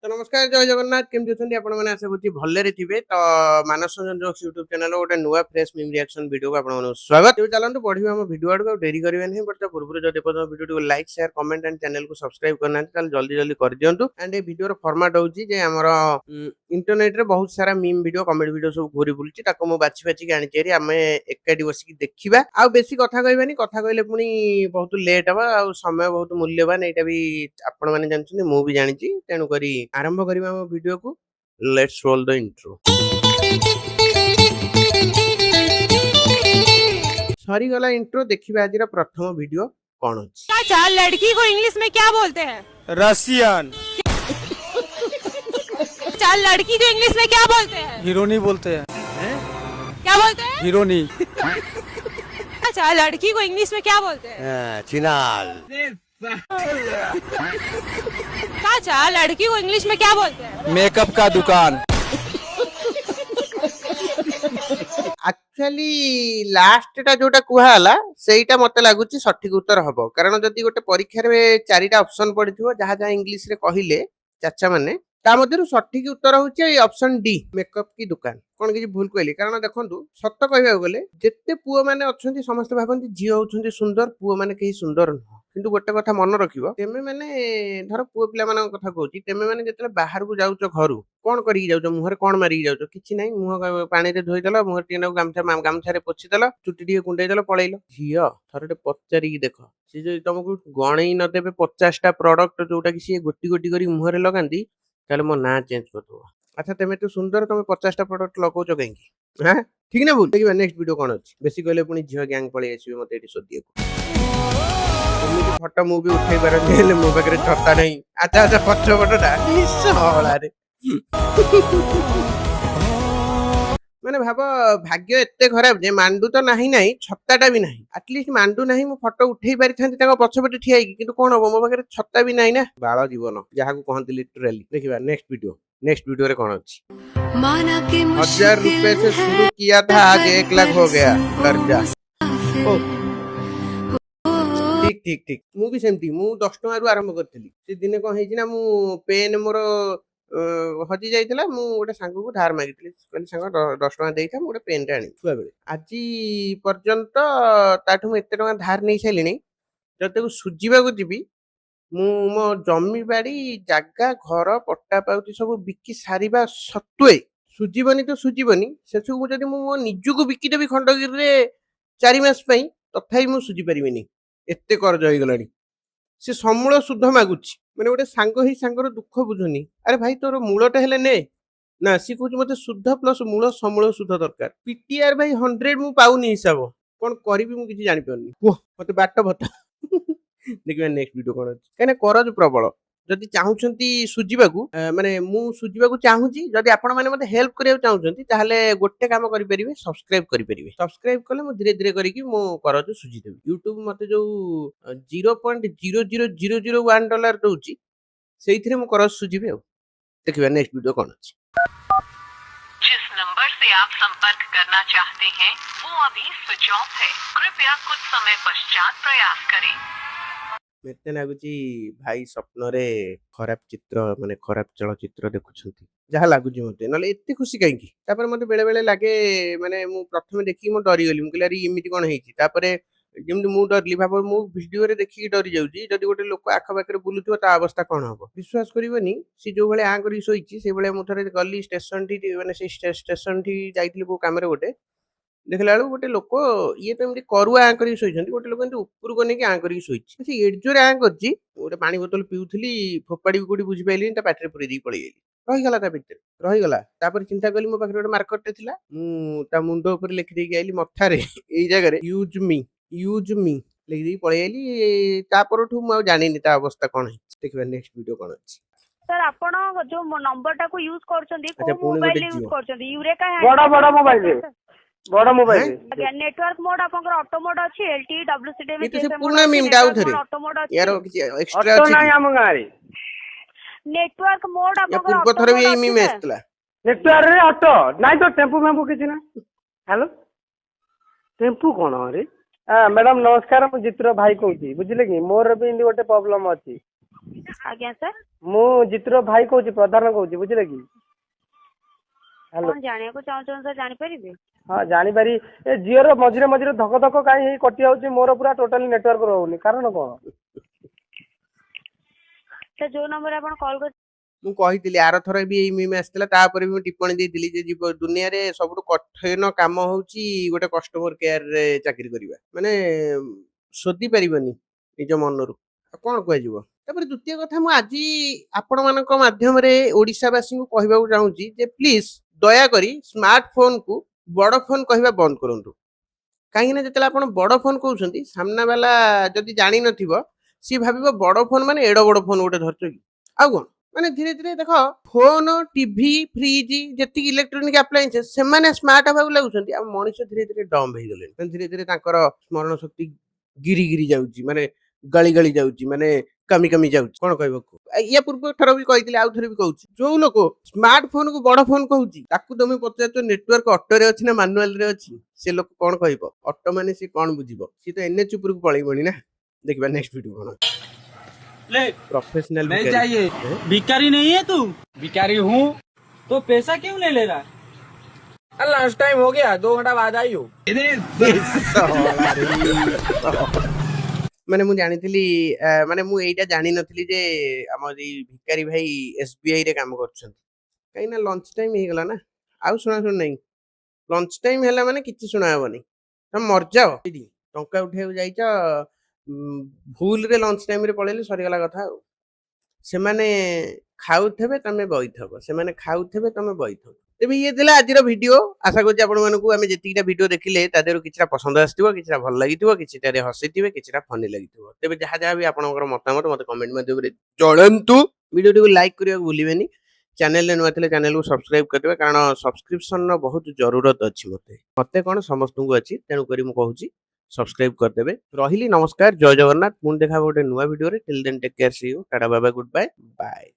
तो नमस्कार जय जगन्नाथ केमती अछंती आपण माने आशा करछि भल्ले थिबे तो मानस रंजन जोक्स यूट्यूब चैनल गोटे नुआ फ्रेश मीम रिएक्शन वीडियो को आपण माने स्वागत तेबे चलंतु बढ़िबा हम वीडियो आडको डेरी करबे नहीं बट पूर्व जो देखो वीडियो को like share comment and channel को सब्सक्राइब करना ताल जल्दी जल्दी कर दियंतु एंड ए वीडियो रो फॉर्मेट होउछि जे हमर इंटरनेट रे बहुत सारा मीम वीडियो कॉमेडी वीडियो सब घोरी बुलछि ताको मो बाछि बाछि के आनि चेरी हमें एकाडी बसिकी देखिबा आ बेसी कथा कहबानी कथा कहले पुनी बहुत लेट हबा आ समय बहुत मूल्यवान एटा भी आपण माने जानछनी मु भी जानिछि तेनु करी आरंभ करिबा हम वीडियो को लेट्स रोल द इंट्रो सरी गला इंट्रो देखिबा आज प्रथम वीडियो कौन अछि चाचा लड़की को इंग्लिश में क्या बोलते हैं? रसियन। चाचा लड़की को इंग्लिश में क्या बोलते हैं? हीरोनी बोलते हैं। क्या बोलते हैं? हीरोनी। अच्छा लड़की को इंग्लिश में क्या बोलते हैं? चिनाल। चाचा लड़की को इंग्लिश में क्या बोलते हैं? मेकअप का दुकान। एक्चुअली लास्ट टा जोटा कुहाला सेईटा मते लागुची सठिक उत्तर हबो कारण जदि गोटे परीक्षा रे चारिटा ऑप्शन पडिथिबो जहा जहा इंग्लिश रे कहिले चाचा माने ता मध्यरु सठिक उत्तर होउची ए ऑप्शन डी मेकअप की दुकान कोन कि भूल कहली कारण देखंतु सत्य कहबा गले जेते पुओ माने अछंती समस्त भाबंती जियो होउछंती सुंदर पुओ माने केही सुंदर न किंतु गोटे कथा मन रखिबो तेमे माने धर पुओ पिला मानक कथा कहूची तेमे माने जेतले बाहर को जाउचो घरु कोन करी जाउचो मुहर कोन मारी जाउचो किछि नै मुह पानी रे धोई देला मुहर टिना गामछा रे पोछि देला चुटी टिके कुंडई देला पळैलो झियो थरटे पचारी की देखो से जे तुमको गणई न देबे 50 टा प्रोडक्ट जोटा कि से गोटी गोटी करी मुहर लगांदी ताले मो ना चेंज कर दो अच्छा तेमे तो सुंदर तुम 50 टा प्रोडक्ट लगाउचो कहीं हां ठीक ना भूल देखिबा नेक्स्ट वीडियो कोन अछि बेसी कहले पुनी झियो गैंग पळै आसीबे मते एटी सोदिए फोटो मु भी उठै बार नेले मो बगरे छत्ता नहीं अच्छा अच्छा पछो फोटोटा इसला रे माने भाबो भाग्य एते खराब जे मांडू तो नाही नाही छत्ताटा भी नाही एटलीस्ट मांडू नाही मु फोटो उठै पारि थांती ताको पछपटे ठिया कि किंतु कोन हो मो बगरे छत्ता भी नाही ना बाळ जीवन जहा को कहंती लिटरली देखिबा नेक्स्ट वीडियो रे कोन अछि 1000 रुपए से शुरू किया था आज 1 लाख हो गया कर्जा ओ ठीक ठीक ठीक मु भी सेमती मु 10 टका रु आरंभ करथली से दिने को हेछि ना मु पेन मोर हजी जाइतला मु गोटे सांग को धार मागितली कहली सांग 10 टका देइथा मु गोटे पेन टा आनी छुआ बेले आजी पर्यंत ताठु मु एते टका धार नै छैलिनी जते को सुजीबा को जिबी मु मो जमी बाड़ी जागा घर पट्टा पाउती सब बिकी सारिबा सत्वे सुजीबनी तो सुजीबनी सेसु मु जदी मु निजु को बिकी देबी खंडगिरी रे 4 मास पई तथाई मु सुजी परिबिनी एते कर्ज होई गलानी से समूल सुध मागुची माने गोटे सांग ही सांगर दुख बुझुनी अरे भाई तोर मूलटा हेले ने ना सी कहूची मते शुद्ध प्लस मूल समूल शुद्ध दरकार पीटीआर भाई 100 मु पाउनी हिसाब कोन करिवि मु किछि जानि परनी को मते बाट बता देखिबा नेक्स्ट वीडियो कोन अछि कने करज प्रबल जदि चाहुचंती सुजीबाकू माने मु सुजीबाकू चाहुची जदि आपण माने मते हेल्प करिया चाहुचंती ताहले गोटे काम करि परिबे सब्सक्राइब कले मु धीरे धीरे करी कि मु करज सुजी देबी YouTube मते जो 0.00001 डॉलर दोउची सेइथिरे मु करज सुजीबे आ देखिबा नेक्स्ट वीडियो कोन अछि जिस नंबर से आप संपर्क करना चाहते हैं वो अभी स्विच ऑफ है कृपया कुछ समय पश्चात प्रयास करें मेते लागुची भाई स्वप्न रे खराब चित्र माने खराब चलचित्र देखुछंती जहा लागुची मते नले एते खुशी काई की तापर मते बेले बेले लागे माने मु प्रथमे देखि मु डरी गली मु कहला रे इमिति कोन हेची तापर जेमति मु डरली भाबो मु वीडियो रे देखि डरी जाउची जदी गोटे लोक आख बाकरे बुलुथिबो ता अवस्था कोन हबो विश्वास करिवनी सी जो बेले आ करी सोईची से बेले मु थरे गली स्टेशन ठी माने से स्टेशन ठी जाइतली को कामरे गोटे देखला बेलू गोटे लोक ये तो एमती करुआ आ करी सोइछंती गोटे लोक एमती ऊपर को नेकी आ करी सोइछि से एडजोर आ करछि गोटे पानी बोतल पिउथली फोपाडी कोडी बुझि पाइलिनी ता पाटरे पुरै दी पळै गेली रहि गला ता भितर रहि गला तापर चिंता कली मो पाखरे गोटे मार्कर टे थिला मु ता मुंडो ऊपर लिखि देई आइली मथा रे एई जगह रे यूज मी लिखि देई पळै आइली तापरठू मु आ जानिनी ता अवस्था कोन है देखिबा नेक्स्ट वीडियो कोन अछि सर आपण जो नंबर टा को यूज करछंती अच्छा, को पुणी मोबाइल गोटे यूज जियो। करछंती यूरेका है बड़ा मोबाइल रे बड़ा मोबाइल रे आज्ञा नेटवर्क मोड आपनकर ऑटो मोड अछि एलटी डब्ल्यूसीडी ये तो से पूर्ण मीम डाउ थरे ऑटो मोड अछि यार किछि एक्स्ट्रा ऑटो अछि नाही हम गारे नेटवर्क मोड या आपनकर पूर्व ऑटो थरे भी मोड एई मीम अछि आस्तला नेटवर्क रे ऑटो नाही तो टेम्पू मेम्पू किछि ना हेलो टेम्पू कोन रे मैडम नमस्कार मु जित्र भाई कहूची बुझिले कि मोर भी इंदी गोटे प्रॉब्लम अछि ଆଜ୍ଞା ସାର୍ ମୁଁ ଜିତୁର ଭାଇ କହୁଛି, ପ୍ରଧାନ କହୁଛି, ବୁଝିଲେ କି? ହ୍ୟାଲୋ। କଣ ଜାଣିବାକୁ ଚାହୁଁଛନ୍ତି ସାର୍ ଜାଣିପାରିବି? ହଁ ଜାଣିପାରି, ଏ ଜିଓର ମଝିରେ ମଝିରେ ଧକ ଧକ କାହିଁ ହେଇ କଟି ଯାଉଛି, ମୋର ପୁରା ଟୋଟାଲି ନେଟୱାର୍କ ରହୁନି, କାରଣ କଣ? ସାର୍ ଯୋଉ ନମ୍ବରରେ ଆପଣ କଲ୍ କରି ମୁଁ କହିଥିଲି ଆରଥର ବି ଏଇ ମିମ୍ ଆସିଥିଲା, ତାପରେ ବି ମୁଁ ଟିପ୍ପଣୀ ଦେଇଥିଲି ଯେ ଦୁନିଆରେ ସବୁଠୁ କଠିନ କାମ ହଉଛି ଗୋଟେ କଷ୍ଟମର କେୟାରରେ ଚାକିରି କରିବା। ମାନେ ଶୋଧି ପାରିବନି ନିଜ ମନରୁ, ଆଉ କଣ କୁହାଯିବ। ତାପରେ ଦ୍ୱିତୀୟ କଥା, ମୁଁ ଆଜି ଆପଣମାନଙ୍କ ମାଧ୍ୟମରେ ଓଡ଼ିଶାବାସୀଙ୍କୁ କହିବାକୁ ଚାହୁଁଛି ଯେ ପ୍ଲିଜ ଦୟାକରି ସ୍ମାର୍ଟଫୋନକୁ ବଡ଼ ଫୋନ କହିବା ବନ୍ଦ କରନ୍ତୁ। କାହିଁକିନା ଯେତେବେଳେ ଆପଣ ବଡ଼ ଫୋନ କହୁଛନ୍ତି, ସାମ୍ନା ବାଲା ଯଦି ଜାଣିନଥିବ ସିଏ ଭାବିବ ବଡ଼ ଫୋନ ମାନେ ଏଡ ବଡ଼ ଫୋନ ଗୋଟେ ଧରିଛ କି। ଆଉ କଣ, ମାନେ ଧୀରେ ଧୀରେ ଦେଖ, ଫୋନ, ଟିଭି, ଫ୍ରିଜ, ଯେତିକି ଇଲେକ୍ଟ୍ରୋନିକ ଆପ୍ଲାଏନ୍ସେସ୍ ସେମାନେ ସ୍ମାର୍ଟ ହେବାକୁ ଲାଗୁଛନ୍ତି, ଆଉ ମଣିଷ ଧୀରେ ଧୀରେ ଡମ୍ବ ହେଇଗଲେଣି। ଧୀରେ ଧୀରେ ତାଙ୍କର ସ୍ମରଣ ଶକ୍ତି ଗିରି ଗିରି ଯାଉଛି, ମାନେ ଗାଳି ଗାଳି ଯାଉଛି, ମାନେ କମି କମି ଯାଉଛି। କଣ କହିବ? ୟା ପୂର୍ବ ଥର ବି କହିଥିଲି, ଆଉ ଥରେ ବି କହୁଛି, ଯୋଉ ଲୋକ ସ୍ମାର୍ଟ ଫୋନ କୁ ବଡ଼ ଫୋନ କହୁଛି, ତାକୁ ତମେ ପଚାରୁଛ ନେଟୱାର୍କ ଅଟୋରେ ଅଛି ନା ମାନୁଆଲ ରେ ଅଛି, ସେ ଲୋକ କଣ କହିବ? ଅଟୋ ମାନେ ସେ କଣ ବୁଝିବ? ସିଏ ତ ଏନ୍ଏଚ୍ ଉପରକୁ ପଳେଇବଣି ନା। ଦେଖିବା नेक्स्ट वीडियो कौन ले प्रोफेशनल नहीं चाहिए। भिखारी नहीं है तू? भिखारी हूँ तो पैसा क्यों नहीं ले रहा? लास्ट टाइम हो गया, 2 घंटा बाद आई हो। ମାନେ ମୁଁ ଜାଣିଥିଲି, ମାନେ ମୁଁ ଏଇଟା ଜାଣିନଥିଲି ଯେ ଆମର ଏଇ ଭିକାରୀ ଭାଇ SBI ରେ କାମ କରୁଛନ୍ତି। କାହିଁକି ନା ଲଞ୍ଚ ଟାଇମ ହେଇଗଲା ନା, ଆଉ ଶୁଣାଶୁଣି ନାହିଁ। ଲଞ୍ଚ ଟାଇମ ହେଲା ମାନେ କିଛି ଶୁଣା ହବନି, ତମେ ମରିଯାଅ ସେଇଠି। ଟଙ୍କା ଉଠେଇବାକୁ ଯାଇଛ, ଭୁଲରେ ଲଞ୍ଚ ଟାଇମରେ ପଳେଇଲେ ସରିଗଲା କଥା। ଆଉ ସେମାନେ ଖାଉଥିବେ ତମେ ବଇଥବ, ସେମାନେ ଖାଉଥିବେ ତମେ ବଇଥବ। ତେବେ ଇଏ ଥିଲା ଆଜିର ଭିଡିଓ। ଆଶା କରୁଛି ଆପଣମାନଙ୍କୁ ଆମେ ଯେତିକିଟା ଭିଡିଓ ଦେଖିଲେ ତା ଦେହରୁ କିଛିଟା ପସନ୍ଦ ଆସିଥିବ, କିଛିଟା ଭଲ ଲାଗିଥିବ, କିଛିଟାରେ ହସିଥିବେ, କିଛିଟା ଫନି ଲାଗିଥିବ। ତେବେ ଯାହା ଯାହା ବି ଆପଣଙ୍କର ମତାମତ ମତେ କମେଣ୍ଟ ମାଧ୍ୟମରେ ଜଣାନ୍ତୁ। ଭିଡିଓଟିକୁ ଲାଇକ୍ କରିବାକୁ ଭୁଲିବେନି। ଚ୍ୟାନେଲରେ ନୂଆ ଥିଲେ ଚ୍ୟାନେଲକୁ ସବସ୍କ୍ରାଇବ କରିଦେବେ, କାରଣ ସବସ୍କ୍ରିପସନର ବହୁତ ଜରୁରତ ଅଛି। ମତେ କଣ, ସମସ୍ତଙ୍କୁ ଅଛି। ତେଣୁକରି ମୁଁ କହୁଛି ସବସ୍କ୍ରାଇବ କରିଦେବେ। ରହିଲି, ନମସ୍କାର, ଜୟ ଜଗନ୍ନାଥ। ପୁଣି ଦେଖା ଗୋଟେ ନୂଆ ଭିଡିଓରେ। Till then take care, see you, tata, bye bye, good bye, bye.